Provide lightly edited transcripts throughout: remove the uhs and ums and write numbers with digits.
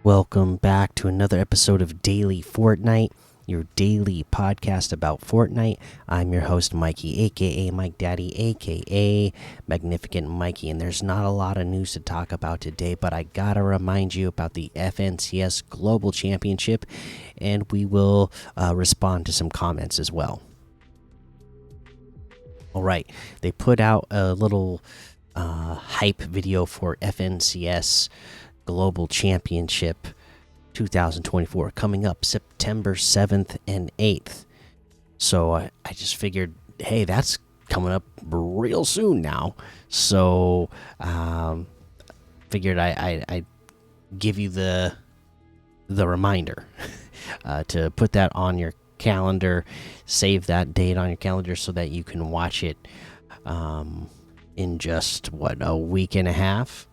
Welcome back to another episode of Daily Fortnite, your daily podcast about Fortnite. I'm your host, Mikey, aka Mike Daddy, aka Magnificent Mikey, and there's not a lot of news to talk about today, but I gotta remind you about the FNCS Global Championship, and we will respond to some comments as well. All right, they put out a little hype video for FNCS Global Championship 2024 coming up September 7th and 8th. So I just figured, hey, that's coming up real soon now. So figured I give you the reminder to put that on your calendar, save that date on your calendar so that you can watch it in just a week and a half.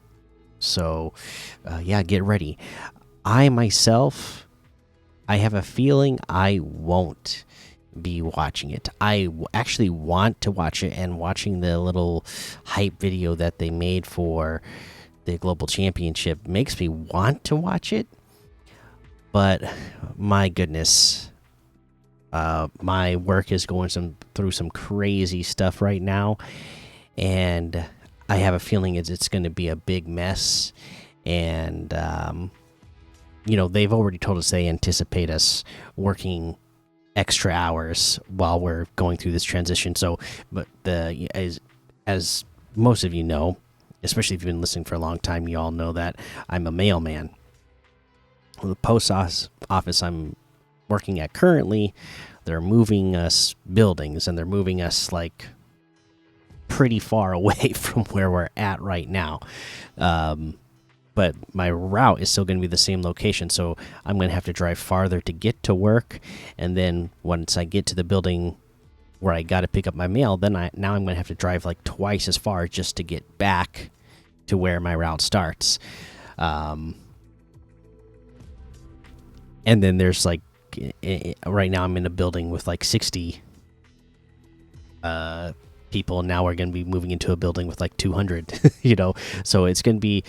So, yeah, get ready. I myself, I have a feeling I won't be watching it. I actually want to watch it, and watching the little hype video that they made for the Global Championship makes me want to watch it. But my goodness, my work is going through some crazy stuff right now, and I have a feeling it's going to be a big mess, and they've already told us they anticipate us working extra hours while we're going through this transition. So, but as most of you know, especially if you've been listening for a long time, you all know that I'm a mailman. The post office I'm working at currently, they're moving us buildings, and they're moving us like pretty far away from where we're at right now, but my route is still going to be the same location, so I'm going to have to drive farther to get to work, and then once I get to the building where I got to pick up my mail, then now I'm going to have to drive like twice as far just to get back to where my route starts. And then there's like right now I'm in a building with like 60 people. Now we're going to be moving into a building with like 200 so it's going to be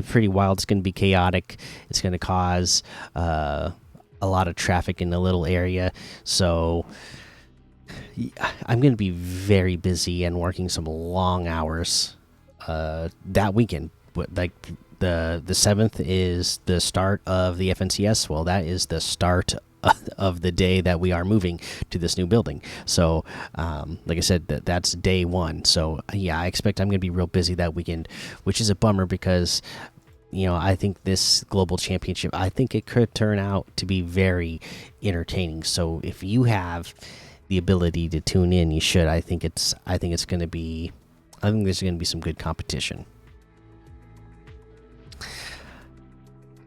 pretty wild. It's going to be chaotic. It's going to cause a lot of traffic in a little area, so I'm going to be very busy and working some long hours that weekend. But like the 7th is the start of the FNCS. Well, that is the start of the day that we are moving to this new building. So like I said, that's day one. So yeah, I expect I'm gonna be real busy that weekend, which is a bummer because I think this global championship, I think it could turn out to be very entertaining. So if you have the ability to tune in, you should. I think there's gonna be some good competition.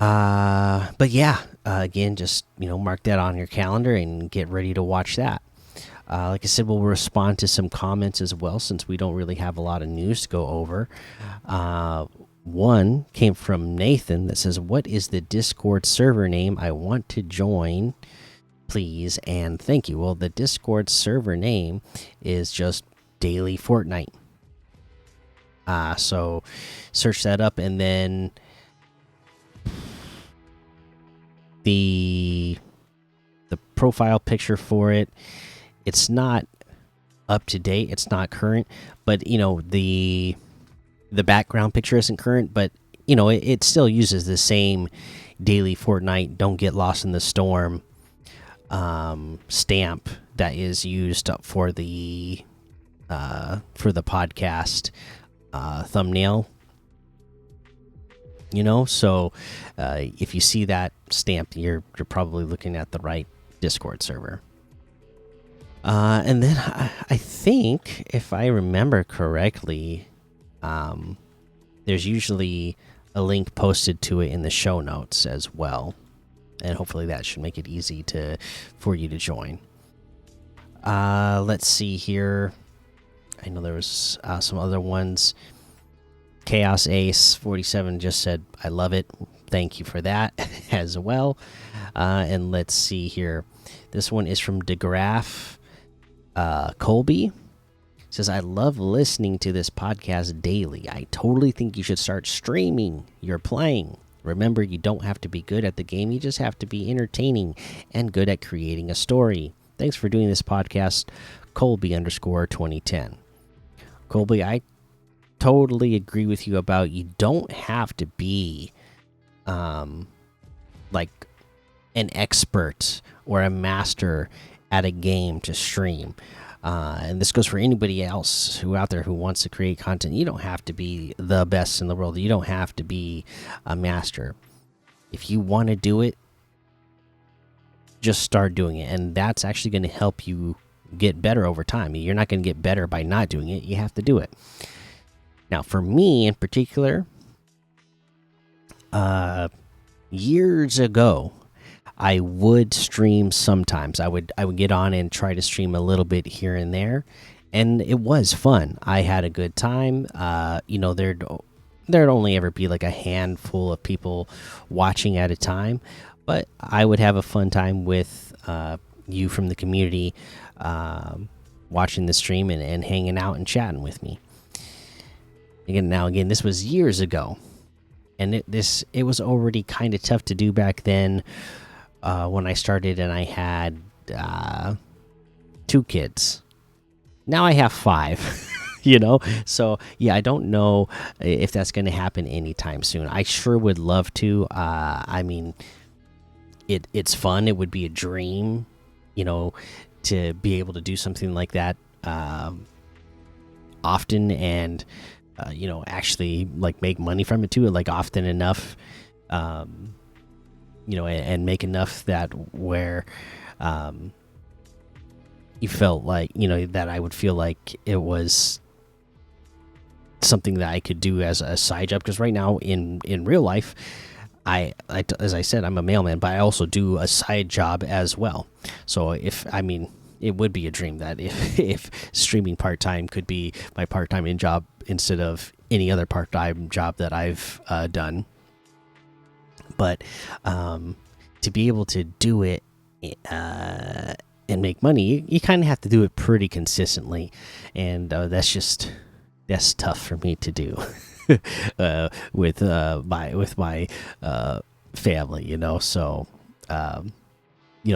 But yeah, again, just mark that on your calendar and get ready to watch that. Like I said, we'll respond to some comments as well, since we don't really have a lot of news to go over. One came from Nathan that says, "What is the Discord server name? I want to join, please and thank you." Well, the Discord server name is just Daily Fortnite. So search that up, and then the profile picture for it's not up to date, it's not current, but the background picture isn't current, but it still uses the same Daily Fortnite don't get lost in the storm stamp that is used for the podcast thumbnail. So if you see that stamp, you're probably looking at the right Discord server. And then I think, if I remember correctly, there's usually a link posted to it in the show notes as well, and hopefully that should make it easy for you to join. Let's see here. I know there was some other ones. Chaos Ace 47 just said, "I love it." Thank you for that as well. And let's see here. This one is from DeGraff Colby. Says, "I love listening to this podcast daily. I totally think you should start streaming. You're playing. Remember, you don't have to be good at the game, you just have to be entertaining and good at creating a story. Thanks for doing this podcast, Colby_2010. Colby, I totally agree with you about you don't have to be like an expert or a master at a game to stream. And this goes for anybody else who out there who wants to create content. You don't have to be the best in the world. You don't have to be a master. If you want to do it, just start doing it, and that's actually going to help you get better over time. You're not going to get better by not doing it. You have to do it. Now, for me in particular, years ago, I would stream sometimes. I would get on and try to stream a little bit here and there, and it was fun. I had a good time. There'd only ever be like a handful of people watching at a time, but I would have a fun time with you from the community watching the stream and hanging out and chatting with me. Again, this was years ago, and it was already kind of tough to do back then. When I started, and I had 2 kids. Now I have 5. So yeah, I don't know if that's going to happen anytime soon. I sure would love to. I mean, it's fun. It would be a dream, to be able to do something like that often, and actually like make money from it too, like often enough. And make enough that where you felt like, that I would feel like it was something that I could do as a side job. Because right now in real life, I as I said, I'm a mailman, but I also do a side job as well. So it would be a dream that if streaming part-time could be my part-time job instead of any other part-time job that I've done. But to be able to do it and make money, you kind of have to do it pretty consistently, and that's tough for me to do with my family, So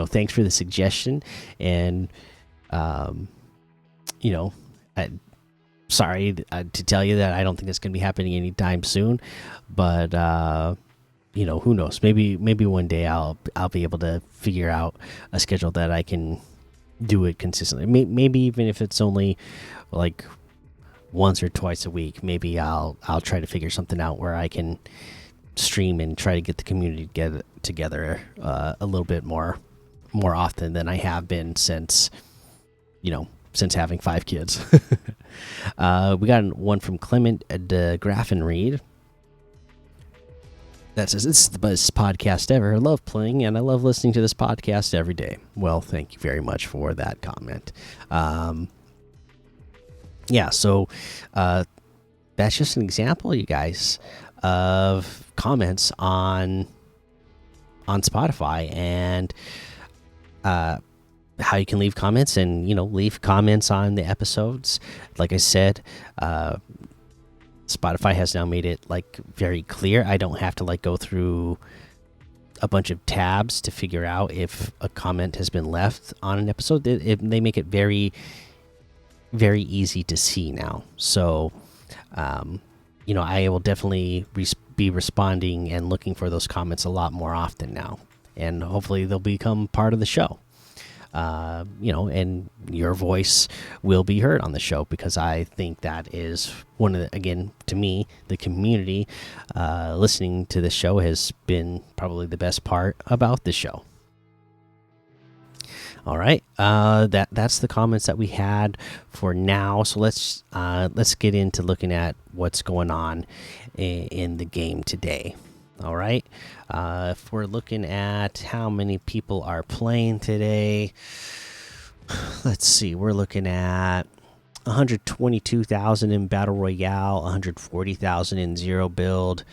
thanks for the suggestion, and sorry to tell you that I don't think it's going to be happening anytime soon, but who knows? Maybe one day I'll be able to figure out a schedule that I can do it consistently. Maybe even if it's only like once or twice a week, maybe I'll try to figure something out where I can stream and try to get the community together a little bit more often than I have been since having 5 kids. We got one from Clement de Graffenried. That says, "This is the best podcast ever. I love playing and I love listening to this podcast every day." Well, thank you very much for that comment. So that's just an example, you guys, of comments on Spotify, and how you can leave comments, and leave comments on the episodes. Like I said, Spotify has now made it like very clear. I don't have to like go through a bunch of tabs to figure out if a comment has been left on an episode. They make it very, very easy to see now. So, I will definitely be responding and looking for those comments a lot more often now, and hopefully they'll become part of the show. And your voice will be heard on the show, because I think that is one of again, to me, the community listening to the show has been probably the best part about the show. All right, that's the comments that we had for now. So let's get into looking at what's going on in the game today. All right, if we're looking at how many people are playing today, let's see. We're looking at 122,000 in Battle Royale, 140,000 in Zero Build,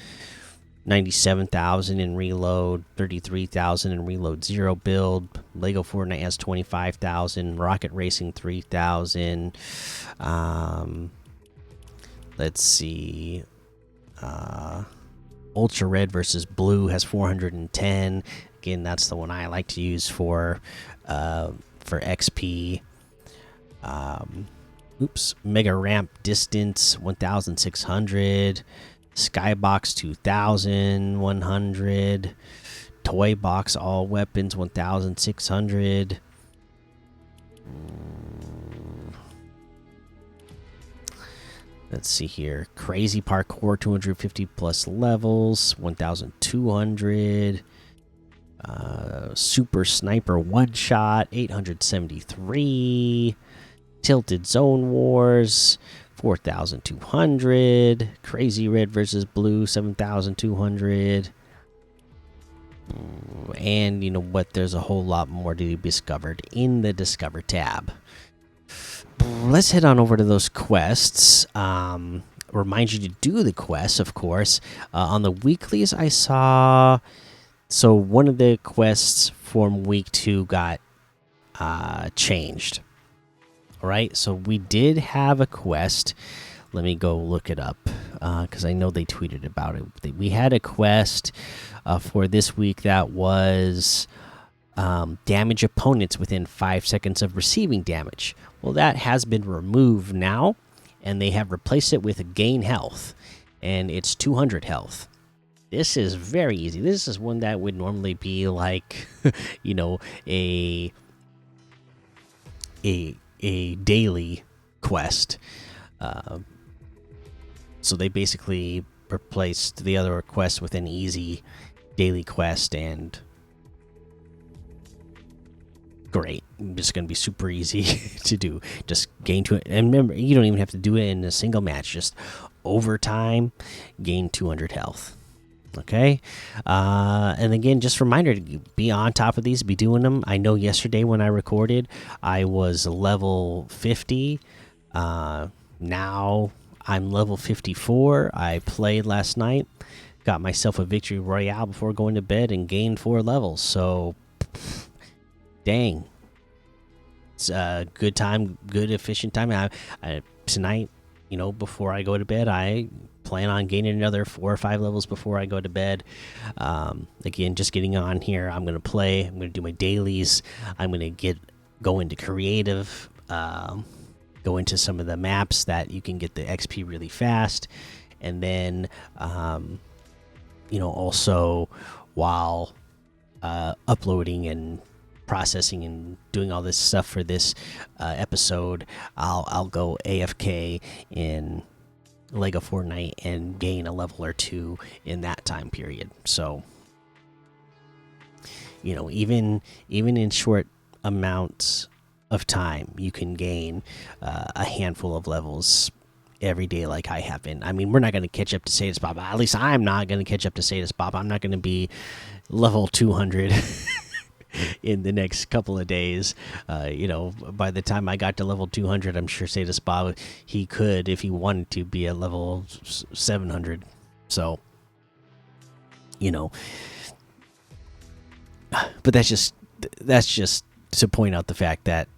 97,000 in Reload, 33,000 in Reload Zero Build. Lego Fortnite has 25,000. Rocket Racing 3,000. Let's see. Ultra Red versus Blue has 410. Again, that's the one I like to use for XP. Oops, Mega Ramp Distance 1600, Skybox 2100, Toy Box All Weapons 1600. Let's see here. Crazy Parkour 250 plus levels 1200. Super Sniper One Shot 873. Tilted Zone Wars 4200. Crazy Red versus Blue 7200. And you know what? There's a whole lot more to be discovered in the Discover tab. Let's head on over to those quests. Remind you to do the quests, of course. On the weeklies, I saw. So one of the quests from week 2 got changed. All right, so we did have a quest. Let me go look it up because I know they tweeted about it. We had a quest for this week that was damage opponents within 5 seconds of receiving damage. Well, that has been removed now, and they have replaced it with a gain health, and it's 200 health. This is very easy. This is one that would normally be like, you know, a daily quest. So they basically replaced the other quest with an easy daily quest, and great. It's going to be super easy to do. Just gain to it, and remember, you don't even have to do it in a single match. Just over time, gain 200 health. Okay, and again, just a reminder to be on top of these, be doing them. I know yesterday when I recorded, I was level 50. Now I'm level 54. I played last night, got myself a victory royale before going to bed, and gained 4 levels. So, dang, it's a good time, good efficient time. Tonight, you know, before I go to bed, I plan on gaining another 4 or 5 levels before I go to bed. Again, just getting on here. I'm gonna play. I'm gonna do my dailies. I'm gonna go into creative. Go into some of the maps that you can get the XP really fast, and then you know, also while uploading and processing and doing all this stuff for this episode, I'll go AFK in Lego Fortnite and gain a level or 2 in that time period. So, you know, even in short amounts of time, you can gain a handful of levels every day, like I have been. I mean, we're not going to catch up to Sadus Bob. At least I'm not going to catch up to Sadus Bob. I'm not going to be level 200 in the next couple of days. You know, by the time I got to level 200, I'm sure Sadus Bob, he could, if he wanted to, be at level 700. So, you know, but that's just to point out the fact that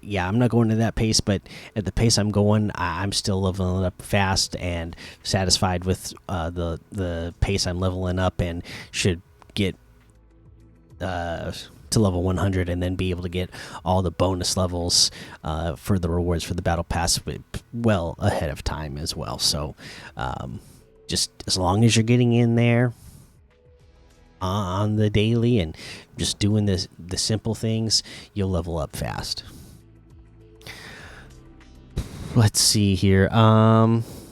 yeah, I'm not going to that pace, but at the pace I'm going, I'm still leveling up fast and satisfied with the pace I'm leveling up, and should get to level 100 and then be able to get all the bonus levels for the rewards for the battle pass well ahead of time as well. So just as long as you're getting in there on the daily and just doing the simple things, you'll level up fast. Let's see here.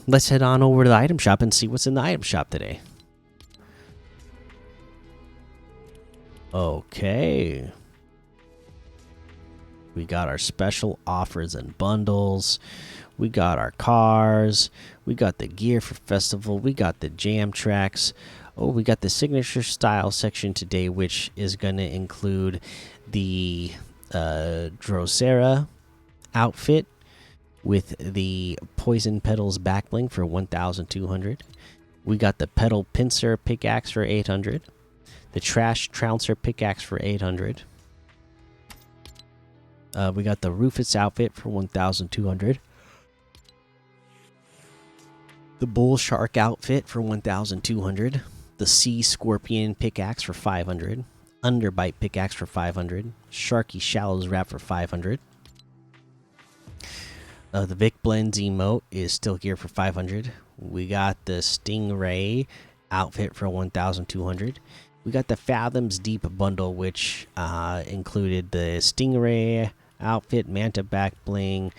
Let's head on over to the item shop and see what's in the item shop today. Okay, we got our special offers and bundles. We got our cars. We got the gear for festival. We got the jam tracks. Oh, we got the signature style section today, which is going to include the Drosera outfit with the poison petals backbling for 1,200. We got the petal pincer pickaxe for 800. The trash trouncer pickaxe for 800. We got the Rufus outfit for 1,200. The bull shark outfit for 1,200. the Sea Scorpion pickaxe for 500, Underbite pickaxe for 500, Sharky Shallows wrap for 500. The Vic Blends emote is still here for 500. We got the Stingray outfit for 1,200. We got the Fathoms Deep bundle, which included the Stingray outfit, Manta back bling,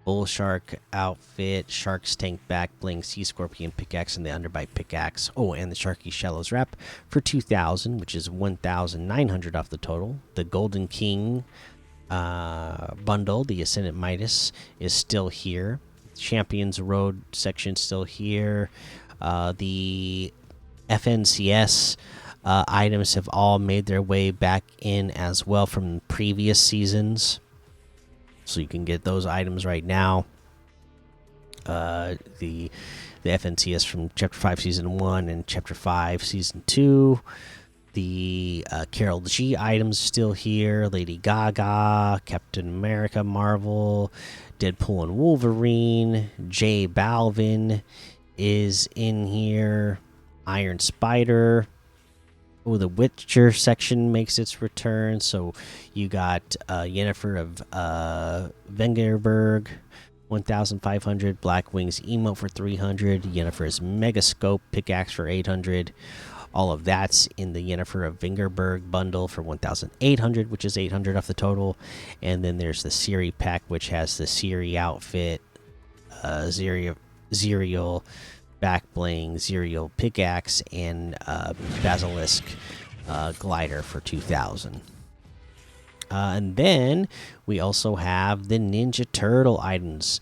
Bull Shark outfit, Shark's Tank back bling, Sea Scorpion pickaxe, and the Underbite pickaxe. Oh, and the Sharky Shallows wrap for 2,000, which is 1,900 off the total. The Golden King bundle, the Ascendant Midas, is still here. Champions Road section still here. The FNCS items have all made their way back in as well from previous seasons, so you can get those items right now. The FNCS from Chapter 5 Season 1 and Chapter 5 Season 2. The Carol G items still here. Lady Gaga, Captain America, Marvel, Deadpool and Wolverine. J Balvin is in here. Iron Spider. Oh, the Witcher section makes its return. So you got Yennefer of Vengerberg, 1,500. Black Wings emote for 300. Yennefer's Megascope pickaxe for 800. All of that's in the Yennefer of Vingerberg bundle for 1,800, which is 800 off the total. And then there's the Siri pack, which has the Siri outfit, Zerial back bling, Zerial pickaxe, and Basilisk glider for 2,000. And then we also have the Ninja Turtle items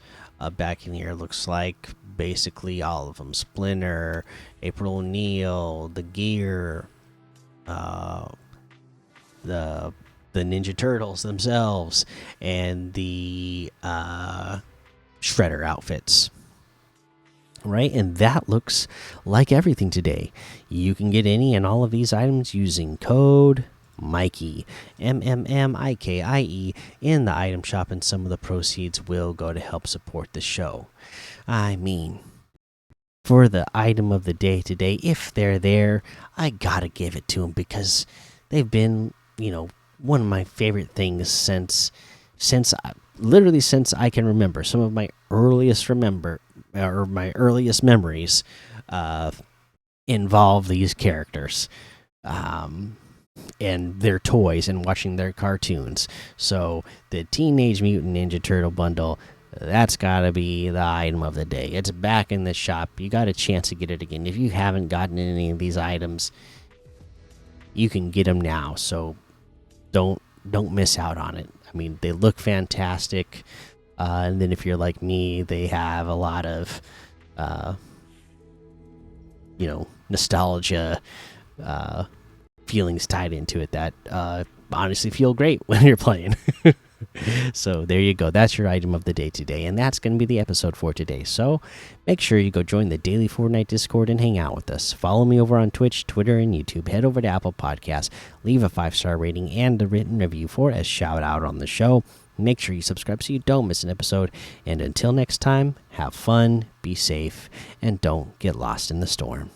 back in here. Looks like basically all of them: Splinter, April O'Neil, the gear, the Ninja Turtles themselves, and the Shredder outfits. Right, and that looks like everything today. You can get any and all of these items using code Mikey, MMMIKIE, in the item shop, and some of the proceeds will go to help support the show. I mean, for the item of the day today, if they're there, I gotta give it to them because they've been, one of my favorite things since literally since I can remember. Some of my earliest memories involve these characters. And their toys and watching their cartoons. So the Teenage Mutant Ninja Turtle bundle, that's gotta be the item of the day. It's back in the shop. You got a chance to get it again. If you haven't gotten any of these items, you can get them now. So don't miss out on it. I mean, they look fantastic. And then if you're like me, they have a lot of nostalgia feelings tied into it that honestly feel great when you're playing. So there you go. That's your item of the day today, and that's going to be the episode for today. So make sure you go join the daily Fortnite Discord and hang out with us. Follow me over on Twitch, Twitter, and YouTube. Head over to Apple Podcasts, leave a 5-star rating and a written review for a shout out on the show. Make sure you subscribe so you don't miss an episode. And until next time, have fun, be safe, and don't get lost in the storm.